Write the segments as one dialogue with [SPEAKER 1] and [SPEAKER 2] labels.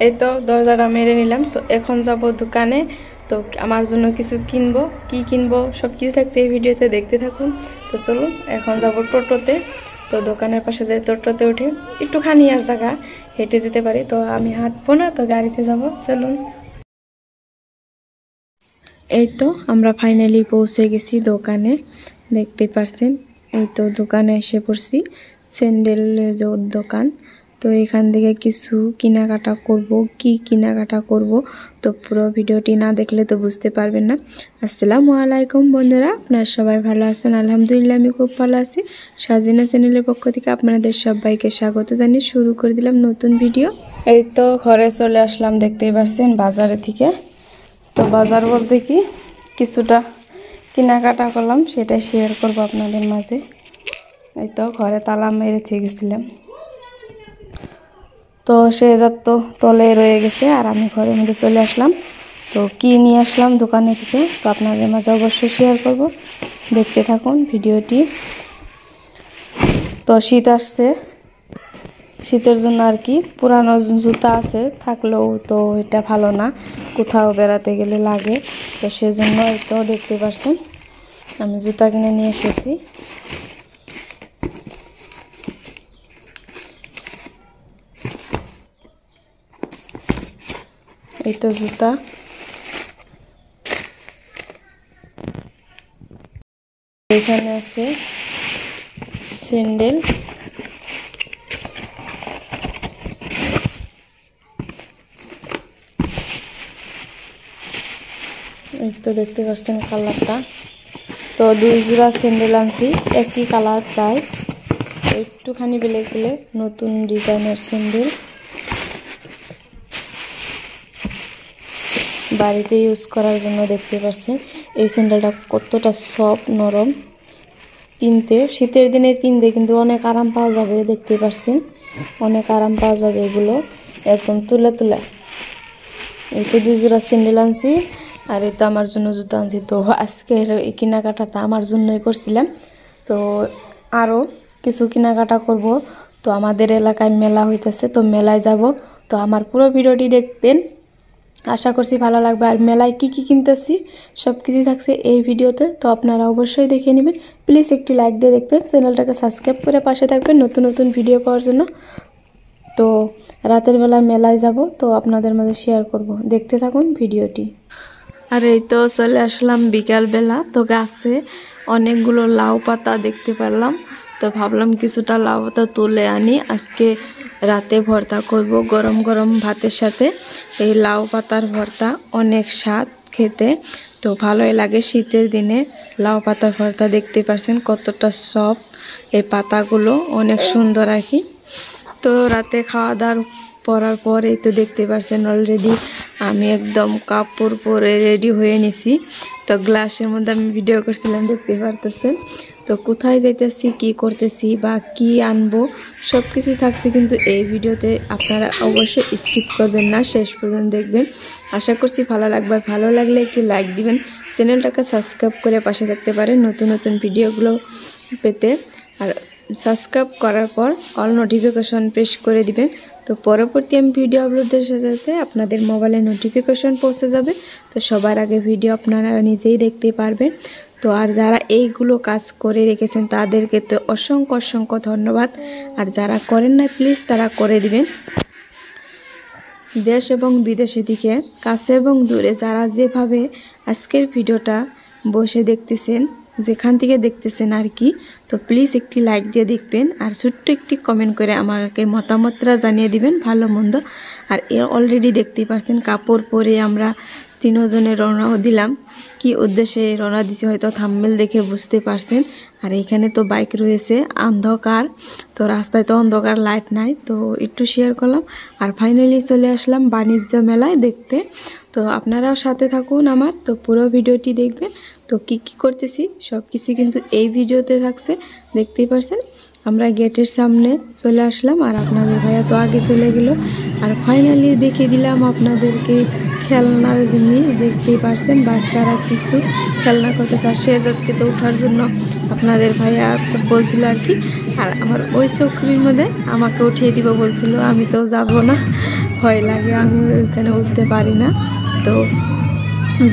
[SPEAKER 1] এই তো দরজাটা মেরে নিলাম। তো এখন যাব দোকানে। তো আমার জন্য কিছু কিনবো, কি কিনবো সব কিছু থাকছে এই ভিডিওতে, দেখতে থাকুন। তো চলুন এখন যাব টোটোতে। তো দোকানের পাশে যাই, টোটোতে উঠে একটুখানি আর জায়গা হেঁটে যেতে পারি, তো আমি হাঁটবো না, তো গাড়িতে যাব। চলুন। এই তো আমরা ফাইনালি পৌঁছে গেছি দোকানে, দেখতে পারছেন। এই তো দোকানে এসে পড়ছি, স্যান্ডেলের যে দোকান। তো এখান থেকে কিছু কেনাকাটা করব, কি কেনাকাটা করব তো পুরো ভিডিওটি না দেখলে তো বুঝতে পারবেন না। আসসালামু আলাইকুম বন্ধুরা, আপনারা সবাই ভালো আছেন? আলহামদুলিল্লাহ আমি খুব ভালো আছি। সাজিনা চ্যানেলের পক্ষ থেকে আপনাদের সবাইকে স্বাগত জানিয়ে শুরু করে দিলাম নতুন ভিডিও। এই তো ঘরে চলে আসলাম, দেখতেই পাচ্ছেন বাজারে থেকে। তো বাজার বলতে কি কিছুটা কেনাকাটা করলাম, সেটা শেয়ার করব আপনাদের মাঝে। এই তো ঘরে তালা মেরে থেকে গেছিলাম, তো সে যার তো তলে রয়ে গেছে, আর আমি ঘরের মধ্যে চলে আসলাম। তো কি নিয়ে আসলাম দোকানে থেকে তো আপনাদের মাঝে অবশ্যই শেয়ার করব, দেখতে থাকুন ভিডিওটি। তো শীত আসছে, শীতের জন্য আর কি পুরানো জুতা আছে থাকলেও তো এটা ভালো না, কোথাও বেড়াতে গেলে লাগে। তো সেজন্য তো দেখতে পাচ্ছেন আমি জুতা কিনে নিয়ে এসেছি। এই তো জুতা, এখানে আছে স্যান্ডেল, এই তো দেখতে পাচ্ছেন কালারটা। তো 2 জোড়া স্যান্ডেল আনছি, একই কালার প্রায়, একটুখানি ব্ল্যাক ব্ল্যাক, নতুন ডিজাইনের স্যান্ডেল, বাড়িতে ইউজ করার জন্য। দেখতে পাচ্ছেন এই স্যান্ডেলটা কতটা সফট নরম, পিনতে শীতের দিনে পিনতে কিন্তু অনেক আরাম পাওয়া যাবে। দেখতে পাচ্ছেন অনেক আরাম পাওয়া যাবে, এগুলো একদম তুলে তুলে। এই তো 2 জোড়া স্যান্ডেল আনছি, আর এই তো আমার জন্য জুতো আনছি। তো আজকের এই কেনাকাটাটা আমার জন্যই করছিলাম। তো আরও কিছু কেনাকাটা করব। তো আমাদের এলাকায় মেলা হইতেছে, তো মেলায় যাব। তো আমার পুরো ভিডিওটি দেখবেন, আশা করছি ভালো লাগবে। আর মেলায় কি কি কিনতেছি সব কিছুই থাকছে এই ভিডিওতে, তো আপনারা অবশ্যই দেখে নেবেন। প্লিজ একটি লাইক দিয়ে দেখবেন, চ্যানেলটাকে সাবস্ক্রাইব করে পাশে থাকবেন নতুন নতুন ভিডিও পাওয়ার জন্য। তো রাতের বেলা মেলায় যাব, তো আপনাদের মাঝে শেয়ার করব, দেখতে থাকুন ভিডিওটি। আর এই তো চলে আসলাম বিকালবেলা। তো গাছে অনেকগুলো লাউ পাতা দেখতে পারলাম, তো ভাবলাম কিছুটা লাউ পাতা তুলে আনি, আজকে রাতে ভর্তা করব গরম গরম ভাতের সাথে। এই লাউ পাতার ভর্তা অনেক স্বাদ খেতে, তো ভালোই লাগে শীতের দিনে লাউ পাতার ভর্তা। দেখতে পাচ্ছেন কতটা সফট এই পাতাগুলো, অনেক সুন্দর আর কি। তো রাতে খাওয়া দাওয়ার পরার পরেই তো দেখতে পাচ্ছেন অলরেডি আমি একদম কাপড় পরে রেডি হয়ে নিছি। তো গ্লাসের মধ্যে আমি ভিডিও করছিলাম, দেখতে পারতেছেন। তো কোথায় যাইতেছি, কি করতেছি বা কি আনবো সব কিছু থাকছে কিন্তু এই ভিডিওতে, আপনারা অবশ্যই স্কিপ করবেন না, শেষ পর্যন্ত দেখবেন। আশা করছি ভালো লাগবে। ভালো লাগলে একটি লাইক দিবেন, চ্যানেলটাকে সাবস্ক্রাইব করে পাশে থাকতে পারেন নতুন নতুন ভিডিওগুলো পেতে। আর সাবস্ক্রাইব করার পর অল নোটিফিকেশন প্রেস করে দিবেন, তো পরবর্তী আমি ভিডিও আপলোডের সাথে আপনাদের মোবাইলে নোটিফিকেশন পৌঁছে যাবে। তো সবার আগে ভিডিও আপনারা নিজেই দেখতে পারবেন। তো আর যারা এইগুলো কাজ করে রেখেছেন তাদেরকে তো অসংখ্য অসংখ্য ধন্যবাদ। আর যারা করেন না প্লিজ তারা করে দিবেন। দেশ এবং বিদেশে থেকে কাছে এবং দূরে যারা যেভাবে আজকের ভিডিওটা বসে দেখতেছেন, যেখান থেকে দেখতেছেন আর কি, তো প্লিজ একটি লাইক দিয়ে দেখবেন, আর ছোট্ট একটি কমেন্ট করে আমাকে মতামতটা জানিয়ে দিবেন ভালো মন্দ। আর অলরেডি দেখতেই পাচ্ছেন কাপড় পরে আমরা 3 জনে রওনাও দিলাম। কি উদ্দেশ্যে রওনা দিছি হয়তো থাম্বনেল দেখে বুঝতে পারছেন। আর এখানে তো বাইক রয়েছে, অন্ধকার, তো রাস্তায় তো অন্ধকার, লাইট নাই, তো একটু শেয়ার করলাম। আর ফাইনালি চলে আসলাম বাণিজ্য মেলায় দেখতে। তো আপনারাও সাথে থাকুন আমার, তো পুরো ভিডিওটি দেখবেন। তো কি কি করতেছি সব কিছু কিন্তু এই ভিডিওতে থাকছে, দেখতেই পারছেন। আমরা গেটের সামনে চলে আসলাম, আর আপনাদের ভাইয়া তো আগে চলে গেল। আর ফাইনালি দেখিয়ে দিলাম আপনাদেরকে খেলনার জিনিস, দেখতেই পারছেন বাচ্চারা কিছু খেলনা করতেছে। আর শেহজাদকে তো ওঠার জন্য আপনাদের ভাইয়া বলছিল আর কি। আর আমার ওই চক্রির মধ্যে আমাকে উঠিয়ে দিব বলছিল, আমি তো যাব না, ভয় লাগে, আমি ওইখানে উঠতে পারি না। তো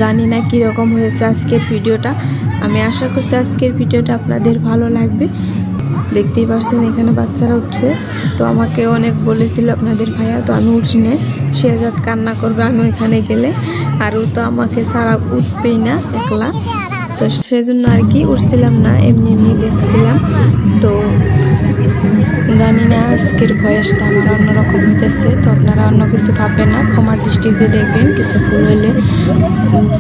[SPEAKER 1] জানি না কীরকম হয়েছে আজকের ভিডিওটা। আমি আশা করছি আজকের ভিডিওটা আপনাদের ভালো লাগবে। দেখতেই পারছেন এখানে বাচ্চারা উঠছে। তো আমাকে অনেক বলেছিল আপনাদের ভাইয়া, তো আমি উঠি না, শেহজাদ কান্না করবে আমি ওইখানে গেলে, আর ও তো আমাকে ছাড়া উঠবেই না একলা। তো সেজন্য আর কি উঠছিলাম না, এমনি এমনি দেখছিলাম। তো জানি না আজকের ভয়েসটা আমার অন্যরকম হইতেছে, তো আপনারা অন্য কিছু ভাববেন না, ক্ষমার দৃষ্টিতে দেখবেন। কিছু ভুল হইলে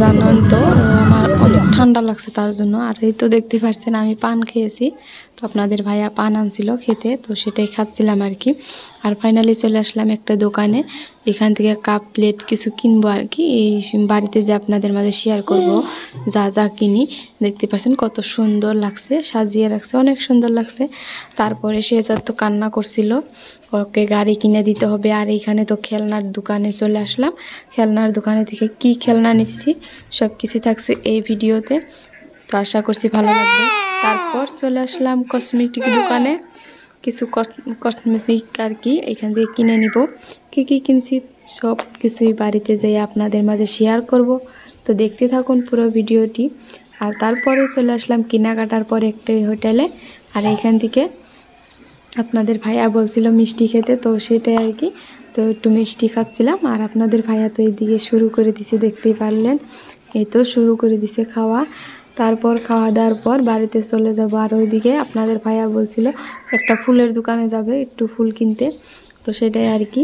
[SPEAKER 1] জানান। তো আমার অনেক ঠান্ডা লাগছে তার জন্য। আর এই তো দেখতে পাচ্ছেন আমি পান খেয়েছি, তো আপনাদের ভাইয়া পান আনছিল খেতে, তো সেটাই খাচ্ছিলাম আর কি। আর ফাইনালি চলে আসলাম একটা দোকানে, এখান থেকে কাপ প্লেট কিছু কিনবো আর কি। এই বাড়িতে যে আপনাদের মাঝে শেয়ার করব যা যা কিনি। দেখতে পাচ্ছেন কত সুন্দর লাগছে, সাজিয়ে রাখছে, অনেক সুন্দর লাগছে। তারপরে শেহজাদ তো কান্না করছিল, ওকে গাড়ি কিনে দিতে হবে। আর এইখানে তো খেলনার দোকানে চলে আসলাম। খেলনার দোকানে থেকে কি খেলনা নিচ্ছি সব কিছু থাকছে এই ভিডিওতে, তো আশা করছি ভালো লাগবে। তারপর চলে আসলাম কসমেটিক দোকানে, কিছু কসমেটিক আর কি এখান থেকে কিনে নিব। কী কী কিনছি সব কিছুই বাড়িতে যাই আপনাদের মাঝে শেয়ার করব। তো দেখতে থাকুন পুরো ভিডিওটি। আর তারপরে চলে আসলাম কেনাকাটার পর একটা হোটেলে, আর এইখান থেকে আপনাদের ভাইয়া বলছিল মিষ্টি খেতে, তো সেটাই আর কি। তো একটু মিষ্টি খাচ্ছিলাম, আর আপনাদের ভাইয়া তো এইদিকে শুরু করে দিছে, দেখতেই পারলেন। এই তো শুরু করে দিছে খাওয়া। তারপর খাওয়া দাওয়ার পর বাড়িতে চলে যাব। আর ওইদিকে আপনাদের ভাইয়া বলছিল একটা ফুলের দোকানে যাবে একটু ফুল কিনতে, তো সেটাই আর কি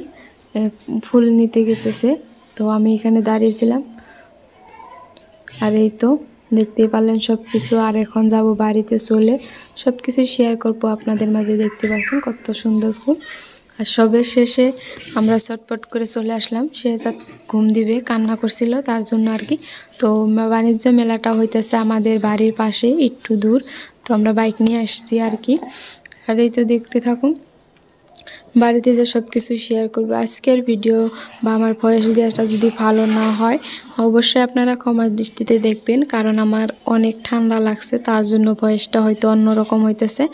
[SPEAKER 1] ফুল নিতে গেছে সে। তো আমি এখানে দাঁড়িয়েছিলাম, আর এই তো দেখতেই পারলেন সব কিছু। আর এখন যাব বাড়িতে চলে, সব কিছু শেয়ার করব আপনাদের মাঝে। দেখতে পাচ্ছেন কত সুন্দর ফুল। আর সবের শেষে আমরা চটপট করে চলে আসলাম, শেহজাদ ঘুম দিবে কান্না করছিল তার জন্য আর কি। তো বাণিজ্য মেলাটা হইতেছে আমাদের বাড়ির পাশে একটু দূর, তো আমরা বাইক নিয়ে আসছি আর কি। আর এই তো দেখতে থাকুন, বাড়িতে যে সব কিছু শেয়ার করবো আজকের ভিডিও। বা আমার ভয়েস দেওয়াটা যদি ভালো না হয় অবশ্যই আপনারা ক্ষমার দৃষ্টিতে দেখবেন, কারণ আমার অনেক ঠান্ডা লাগছে তার জন্য ভয়েসটা হয়তো অন্যরকম হইতেছে।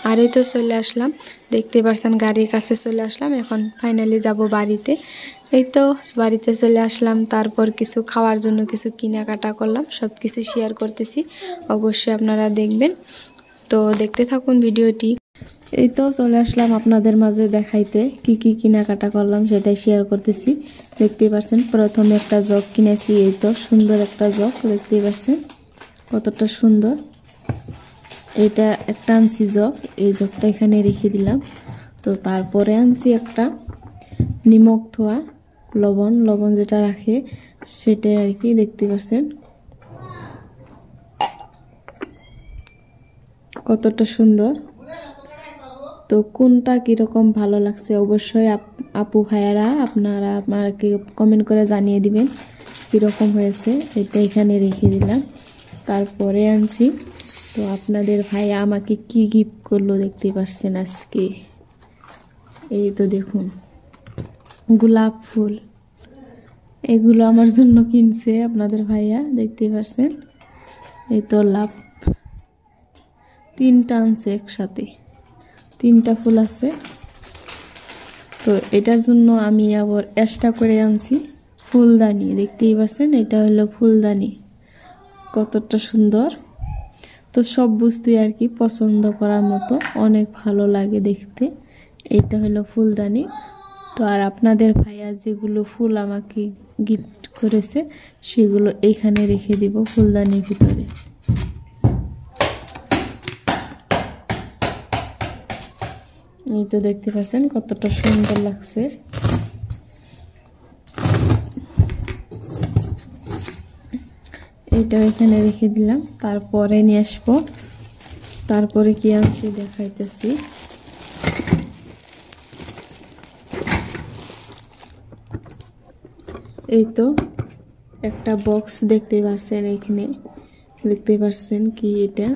[SPEAKER 1] আর এই তো চলে আসলাম, দেখতে পাচ্ছেন গাড়ির কাছে চলে আসলাম। এখন ফাইনালি যাব বাড়িতে। এই তো বাড়িতে চলে আসলাম, তারপর কিছু খাওয়ার জন্য কিছু কেনাকাটা করলাম, সব কিছু শেয়ার করতেছি, অবশ্যই আপনারা দেখবেন। তো দেখতে থাকুন ভিডিওটি। এই তো চলে আসলাম আপনাদের মাঝে দেখাইতে কি কি কেনাকাটা করলাম সেটাই শেয়ার করতেছি। দেখতেই পাচ্ছেন প্রথমে একটা জগ কিনেছি, এই তো সুন্দর একটা জগ, দেখতেই পাচ্ছেন কতটা সুন্দর। এটা একটা আনছি জগ, এই জগটা এখানে রেখে দিলাম। তো তারপরে আনছি একটা নিমক ধোয়া লবণ যেটা রাখে সেটাই আর কি, দেখতে পাচ্ছেন কতটা সুন্দর। তো কোনটা কীরকম ভালো লাগছে অবশ্যই আপু ভাইয়ারা আপনারা আমাকে কমেন্ট করে জানিয়ে দিবেন কীরকম হয়েছে। এটা এখানে রেখে দিলাম। তারপরে আনছি, তো আপনাদের ভাইয়া আমাকে কি গিফট করলো দেখতে পাচ্ছেন আজকে। এই তো দেখুন গোলাপ ফুল, এগুলো আমার জন্য কিনছে আপনাদের ভাইয়া, দেখতে পাচ্ছেন। এই তো লাভ 3টা আনছে একসাথে, 3টা ফুল আছে। তো এটার জন্য আমি আবার এক্সট্রা করে আনছি ফুলদানি, দেখতেই পাচ্ছেন এটা হলো ফুলদানি, কতটা সুন্দর। তো সব বস্তুই আর কি পছন্দ করার মতো, অনেক ভালো লাগে দেখতে। এটা হলো ফুলদানি। তো আর আপনাদের ভাইয়া যেগুলো ফুল আমাকে গিফট করেছে সেগুলো এখানে রেখে দিব ফুলদানির ভিতরে। এই তো দেখতে পাচ্ছেন কতটা সুন্দর লাগছে। এইটা এখানে রেখে দিলাম, তারপরে নিয়ে আসবো। তারপরে কি আনছি দেখাইতেছি। এই তো একটা বক্স দেখতে পাচ্ছেন, এখানে দেখতে পাচ্ছেন কি এটা,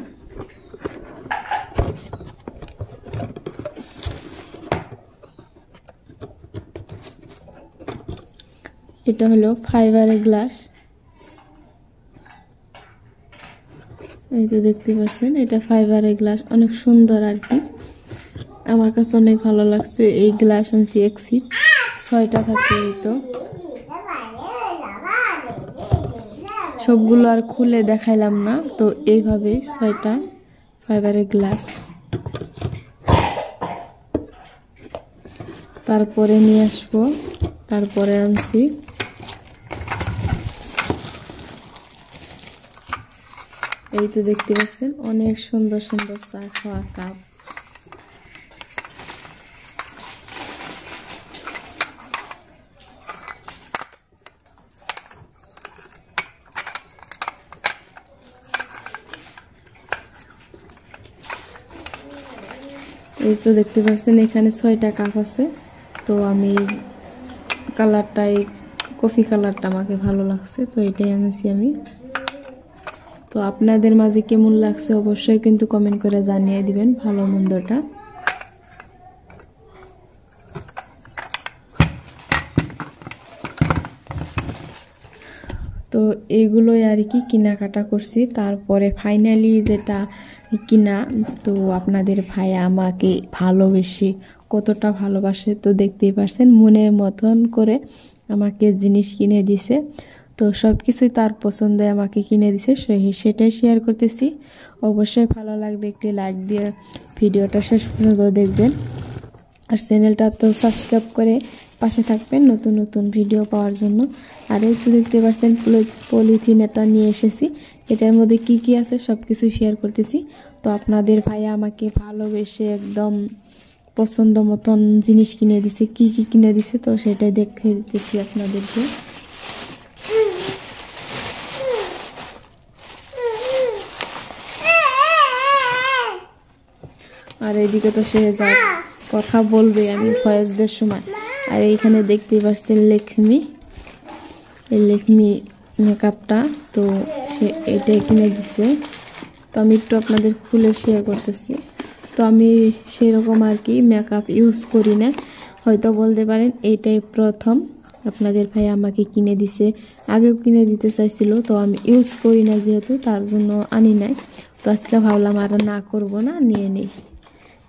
[SPEAKER 1] এটা হলো ফাইবারের গ্লাস। এই তো দেখতে পাচ্ছেন এটা ফাইবারের গ্লাস, অনেক সুন্দর আর কি, আমার কাছে অনেক ভালো লাগছে। এই গ্লাস আনছি 1 সেট 6টা থাকে। এই তো সবগুলো আর খুলে দেখাইলাম না, তো এইভাবে 6টা ফাইবারের গ্লাস। তারপরে নিয়ে আসবো, তারপরে আনছি এই তো দেখতে পাচ্ছেন অনেক সুন্দর সুন্দর চা খাওয়া কাপ। এই তো দেখতে পাচ্ছেন এখানে 6টা কাপ আছে। তো আমি কালারটাই কফি কালারটা আমাকে ভালো লাগছে, তো এটাই আনছি আমি। তো আপনাদের মাঝে কেমন লাগছে অবশ্যই কিন্তু কমেন্ট করে জানিয়ে দিবেন ভালো মন্দটা। তো এইগুলোই আর কি কেনাকাটা করছি। তারপরে ফাইনালি যেটা কিনা, তো আপনাদের ভাই আমাকে ভালোবেসে কতটা ভালোবাসে তো দেখতেই পারছেন, মনের মতন করে আমাকে জিনিস কিনে দিছে। তো সব কিছুই তার পছন্দে আমাকে কিনে দিছে, সেটাই শেয়ার করতেছি। অবশ্যই ভালো লাগবে একটি লাইক দিয়ে ভিডিওটা শেষ পর্যন্ত দেখবেন, আর চ্যানেলটা তো সাবস্ক্রাইব করে পাশে থাকবেন নতুন নতুন ভিডিও পাওয়ার জন্য। আর এই তো দেখতে পাচ্ছেন পলিথিন এটা নিয়ে এসেছি, এটার মধ্যে কি কি আছে সব কিছু শেয়ার করতেছি। তো আপনাদের ভাইয়া আমাকে ভালোবেসে একদম পছন্দ মতন জিনিস কিনে দিছে, কি কি কিনে দিছে তো সেটাই দেখে দিতেছি আপনাদেরকে। আর এইদিকে তো সে যা কথা বলবে আমি ভয়েসদের সময়। আর এইখানে দেখতেই পাচ্ছেন লেকমি, এই লেকমি মেকআপটা, তো সে এটাই কিনে দিছে। তো আমি একটু আপনাদের খুলে শেয়ার করতেছি। তো আমি সেরকম আর কি মেকআপ ইউজ করি না, হয়তো বলতে পারেন এইটাই প্রথম আপনাদের ভাই আমাকে কিনে দিছে। আগেও কিনে দিতে চাইছিল, তো আমি ইউজ করি না যেহেতু, তার জন্য আনি নাই। তো আজকে ভাবলাম আর না করব না, নিয়ে নেই।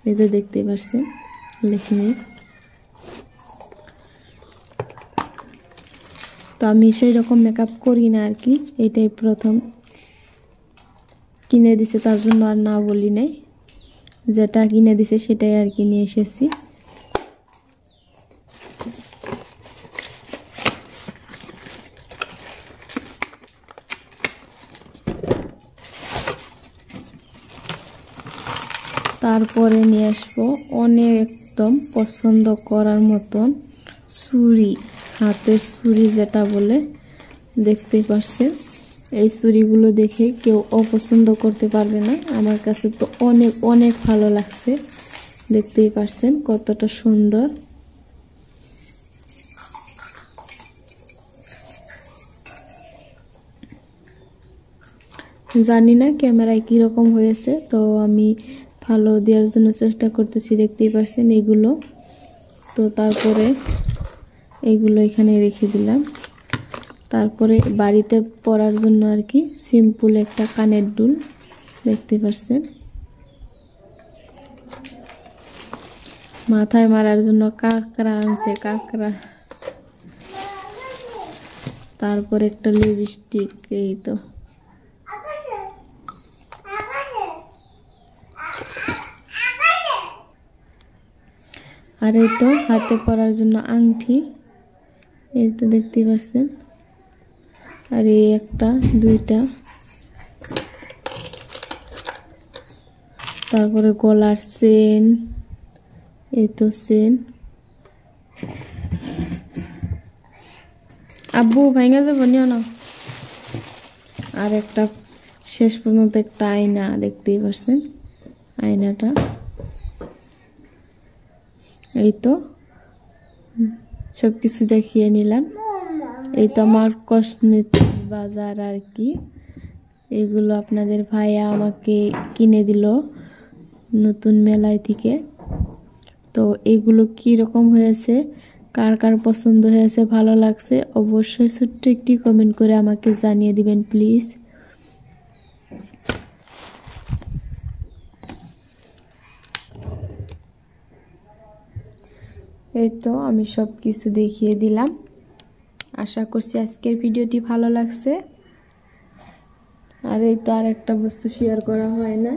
[SPEAKER 1] এই তো দেখতে পাচ্ছেন লেকমি। তো আমি সেই রকম মেকআপ করি না আর কি, এটাই প্রথম কিনে দিছে, তার জন্য আর না বলি নাই। যেটা কিনে দিছে সেটাই আর কি নিয়ে এসেছি। তারপরে নিয়ে আসবো অনেক একদম পছন্দ করার মতন ছুরি, হাতের ছুরি যেটা বলে, দেখতেই পাচ্ছেন। এই ছুরিগুলো দেখে কেউ অপছন্দ করতে পারবে না, আমার কাছে তো অনেক অনেক ভালো লাগছে। দেখতেই পাচ্ছেন কতটা সুন্দর। জানি না ক্যামেরায় কীরকম হয়েছে, তো আমি ভালো দেওয়ার জন্য চেষ্টা করতেছি। দেখতেই পাচ্ছেন এগুলো। তো তারপরে এইগুলো এখানে রেখে দিলাম। তারপরে বাড়িতে পরার জন্য আর কি সিম্পল একটা কানের দুল, দেখতে পাচ্ছেন। মাথায় মারার জন্য কাঁকড়া আনছে, কাঁকড়া। তারপর একটা লিপস্টিক, এই তো। আর এই তো হাতে পরার জন্য আংটি, এই তো দেখতে পাচ্ছেন। আর এই একটা, দুইটা। তারপরে গলার চেন, এই তো চেন। আব্বু ভাঙা যাবো নিও না। আর একটা শেষ পর্যন্ত একটা আয়না, দেখতেই পাচ্ছেন আয়নাটা। এই তো সব কিছু দেখিয়ে নিলাম। এই তো আমার কসমেটিক্স বাজার আর কি, এগুলো আপনাদের ভাইয়া আমাকে কিনে দিল নতুন মেলায় থেকে। তো এগুলো কি রকম হয়েছে, কার কার পছন্দ হয়েছে, ভালো লাগছে, অবশ্যই ছোট্ট একটি কমেন্ট করে আমাকে জানিয়ে দিবেন প্লিজ। এই তো আমি সব কিছু দেখিয়ে দিলাম। আশা করছি আজকের ভিডিওটি ভালো লাগছে। আর এই তো আর একটা বস্তু শেয়ার করা হয় না,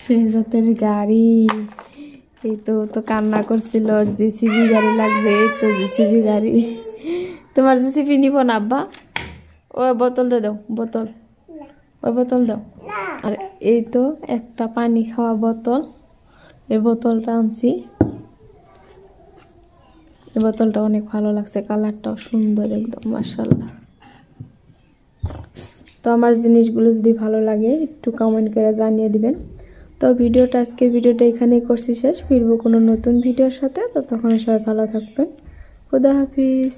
[SPEAKER 1] শেহজাতের গাড়ি। এই তো কান্না করছিল, ওর জেসিবি গাড়ি লাগবে। এই তো জেসিবি গাড়ি। তোমার জেসিবি নিব না আব্বা? ওই বোতলটা দাও, বোতল, ওই বোতল দাও। আর এই তো একটা পানি খাওয়া বোতল, এই বোতলটা আনছি। এই বোতলটা অনেক ভালো লাগছে, কালারটাও সুন্দর একদম মাশাআল্লাহ। তো আমার জিনিসগুলো যদি ভালো লাগে একটু কমেন্ট করে জানিয়ে দিবেন। তো আজকের ভিডিওটা এখানেই করছি শেষ। ফিরবো কোনো নতুন ভিডিওর সাথে। তো তখন সবাই ভালো থাকবেন। খুদা হাফিজ।